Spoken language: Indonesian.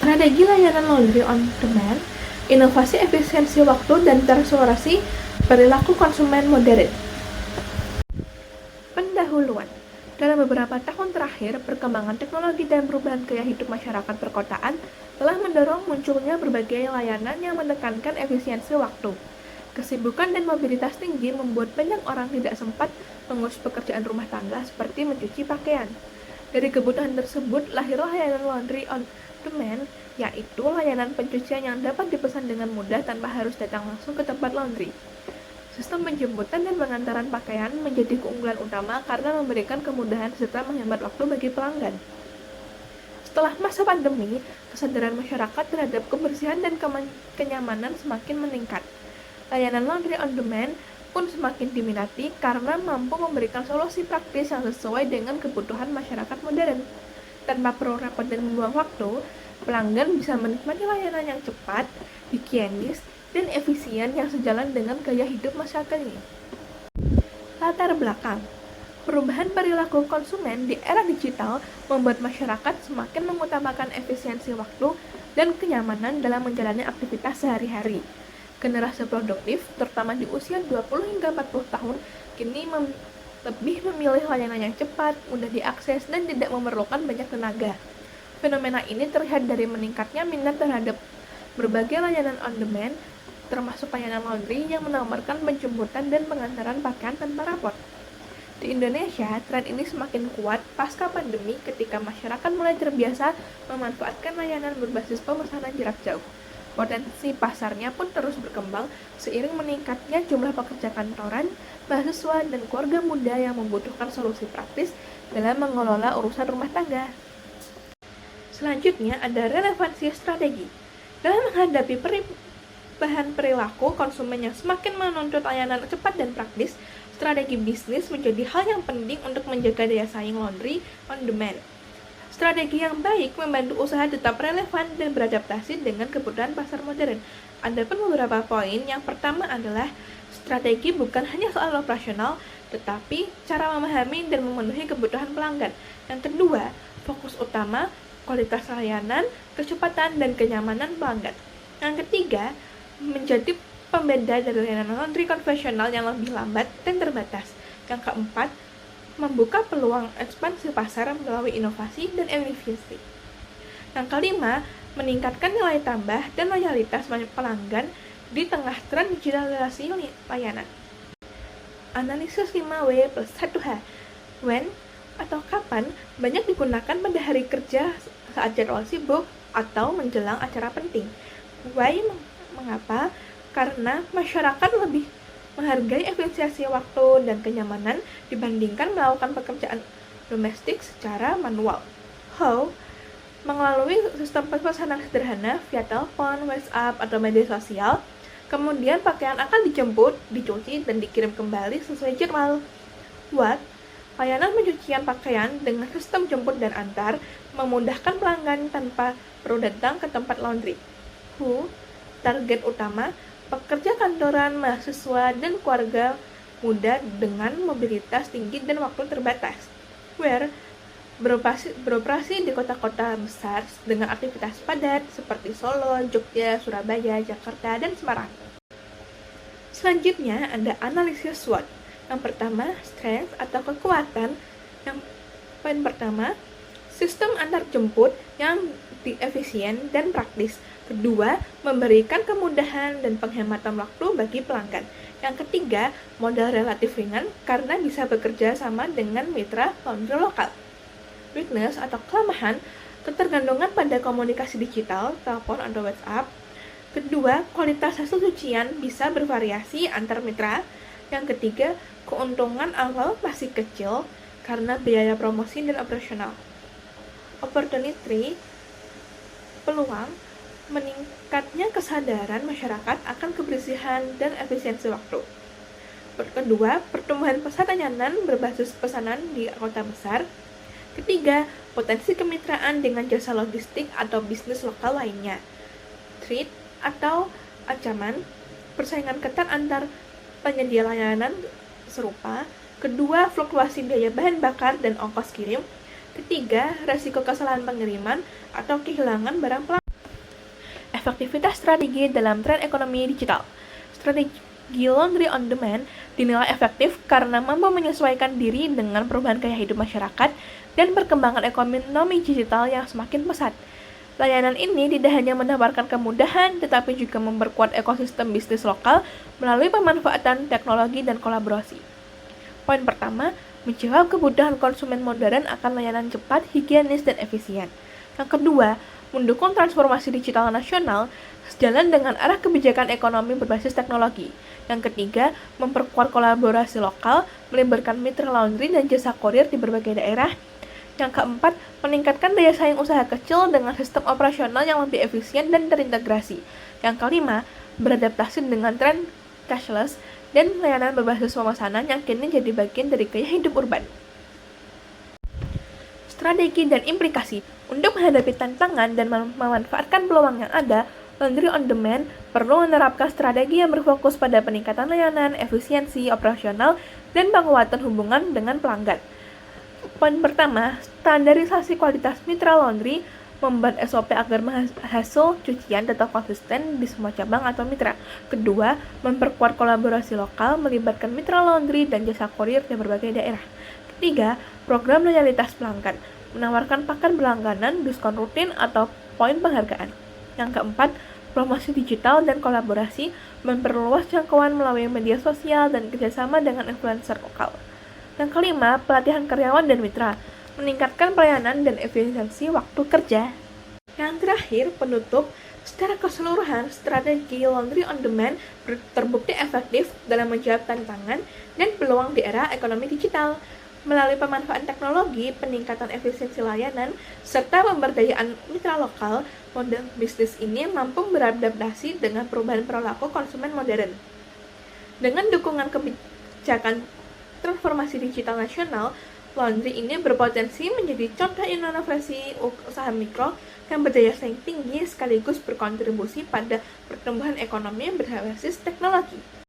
strategi layanan laundry on demand, inovasi efisiensi waktu, dan transformasi perilaku konsumen modern. Pendahuluan. Dalam beberapa tahun terakhir, perkembangan teknologi dan perubahan gaya hidup masyarakat perkotaan telah mendorong munculnya berbagai layanan yang menekankan efisiensi waktu. Kesibukan dan mobilitas tinggi membuat banyak orang tidak sempat mengurus pekerjaan rumah tangga seperti mencuci pakaian. Dari kebutuhan tersebut, lahirlah layanan laundry on demand, yaitu layanan pencucian yang dapat dipesan dengan mudah tanpa harus datang langsung ke tempat laundry. Sistem penjemputan dan pengantaran pakaian menjadi keunggulan utama karena memberikan kemudahan serta menghemat waktu bagi pelanggan. Setelah masa pandemi, kesadaran masyarakat terhadap kebersihan dan kenyamanan semakin meningkat. Layanan laundry on demand pun semakin diminati karena mampu memberikan solusi praktis yang sesuai dengan kebutuhan masyarakat modern. Tanpa perlu repot dan membuang waktu, pelanggan bisa menikmati layanan yang cepat, higienis, dan efisien yang sejalan dengan gaya hidup masa kini. Latar belakang. Perubahan perilaku konsumen di era digital membuat masyarakat semakin mengutamakan efisiensi waktu dan kenyamanan dalam menjalani aktivitas sehari-hari. Generasi produktif, terutama di usia 20 hingga 40 tahun, kini lebih memilih layanan yang cepat, mudah diakses, dan tidak memerlukan banyak tenaga. Fenomena ini terlihat dari meningkatnya minat terhadap berbagai layanan on demand, termasuk layanan laundry yang menawarkan penjemputan dan pengantaran pakaian tanpa rapot. Di Indonesia, tren ini semakin kuat pasca pandemi ketika masyarakat mulai terbiasa memanfaatkan layanan berbasis pemesanan jarak jauh. Potensi pasarnya pun terus berkembang seiring meningkatnya jumlah pekerja kantoran, mahasiswa, dan keluarga muda yang membutuhkan solusi praktis dalam mengelola urusan rumah tangga. Selanjutnya ada relevansi strategi. Dalam menghadapi perubahan perilaku konsumen yang semakin menuntut layanan cepat dan praktis, strategi bisnis menjadi hal yang penting untuk menjaga daya saing laundry on demand. Strategi yang baik membantu usaha tetap relevan dan beradaptasi dengan kebutuhan pasar modern. Ada pun beberapa poin. Yang pertama adalah strategi bukan hanya soal operasional, tetapi cara memahami dan memenuhi kebutuhan pelanggan. Yang kedua, fokus utama kualitas layanan, kecepatan, dan kenyamanan pelanggan. Yang ketiga, menjadi pembeda dari layanan laundry konvensional yang lebih lambat dan terbatas. Yang keempat, membuka peluang ekspansi pasar melalui inovasi dan efisiensi. Yang kelima, meningkatkan nilai tambah dan loyalitas pelanggan di tengah tren digitalisasi layanan. Analisis 5W plus 1H. When atau kapan banyak digunakan pada hari kerja saat jadwal sibuk atau menjelang acara penting. Why? Mengapa? Karena masyarakat lebih menghargai efisiensi waktu dan kenyamanan dibandingkan melakukan pekerjaan domestik secara manual. How? Melalui sistem pemesanan sederhana via telepon, WhatsApp, atau media sosial. Kemudian pakaian akan dijemput, dicuci, dan dikirim kembali sesuai jadwal. What? Layanan pencucian pakaian dengan sistem jemput dan antar memudahkan pelanggan tanpa perlu datang ke tempat laundry. Who? Target utama, pekerja kantoran, mahasiswa, dan keluarga muda dengan mobilitas tinggi dan waktu terbatas. Where? Beroperasi di kota-kota besar dengan aktivitas padat seperti Solo, Jogja, Surabaya, Jakarta, dan Semarang. Selanjutnya ada analisis SWOT. Yang pertama, strength atau kekuatan. Yang poin pertama, sistem antar jemput yang efisien dan praktis. Kedua, memberikan kemudahan dan penghematan waktu bagi pelanggan. Yang ketiga, modal relatif ringan karena bisa bekerja sama dengan mitra laundry lokal. Weakness atau kelemahan, ketergantungan pada komunikasi digital, telepon atau WhatsApp. Kedua, kualitas hasil cucian bisa bervariasi antar mitra. Yang ketiga, keuntungan awal masih kecil karena biaya promosi dan operasional. Opportunity, peluang, meningkatnya kesadaran masyarakat akan kebersihan dan efisiensi waktu. Kedua, pertumbuhan pasar layanan berbasis pesanan di kota besar. Ketiga, potensi kemitraan dengan jasa logistik atau bisnis lokal lainnya. Threat atau ancaman, persaingan ketat antar penyedia layanan serupa. Kedua, fluktuasi biaya bahan bakar dan ongkos kirim. Ketiga, resiko kesalahan pengiriman atau kehilangan barang pelanggan. efektivitas strategi dalam tren ekonomi digital. Strategi laundry on demand dinilai efektif karena mampu menyesuaikan diri dengan perubahan gaya hidup masyarakat dan perkembangan ekonomi digital yang semakin pesat. Layanan ini tidak hanya menawarkan kemudahan, tetapi juga memperkuat ekosistem bisnis lokal melalui pemanfaatan teknologi dan kolaborasi. Poin pertama, menjawab kebutuhan konsumen modern akan layanan cepat, higienis, dan efisien. Yang kedua, mendukung transformasi digital nasional sejalan dengan arah kebijakan ekonomi berbasis teknologi. Yang ketiga, memperkuat kolaborasi lokal, melibatkan mitra laundry dan jasa kurir di berbagai daerah. Yang keempat, meningkatkan daya saing usaha kecil dengan sistem operasional yang lebih efisien dan terintegrasi. Yang kelima, beradaptasi dengan tren cashless dan layanan berbasis pemesanan yang kini jadi bagian dari gaya hidup urban. Strategi dan implikasi. Untuk menghadapi tantangan dan memanfaatkan peluang yang ada, laundry on demand perlu menerapkan strategi yang berfokus pada peningkatan layanan, efisiensi operasional, dan penguatan hubungan dengan pelanggan. Poin pertama, standarisasi kualitas mitra laundry, membuat SOP agar hasil cucian tetap konsisten di semua cabang atau mitra. Kedua, memperkuat kolaborasi lokal, melibatkan mitra laundry dan jasa kurir di berbagai daerah. Ketiga, program loyalitas pelanggan, menawarkan paket berlangganan, diskon rutin, atau poin penghargaan. Yang keempat, promosi digital dan kolaborasi, memperluas jangkauan melalui media sosial dan kerjasama dengan influencer lokal. Yang kelima, pelatihan karyawan dan mitra, meningkatkan pelayanan dan efisiensi waktu kerja. Yang terakhir, penutup, secara keseluruhan, strategi laundry on demand terbukti efektif dalam menjawab tantangan dan peluang di era ekonomi digital. Melalui pemanfaatan teknologi, peningkatan efisiensi layanan, serta pemberdayaan mitra lokal, model bisnis ini mampu beradaptasi dengan perubahan perilaku konsumen modern. Dengan dukungan kebijakan transformasi digital nasional, laundry ini berpotensi menjadi contoh inovasi usaha mikro yang berdaya saing tinggi sekaligus berkontribusi pada pertumbuhan ekonomi yang berbasis teknologi.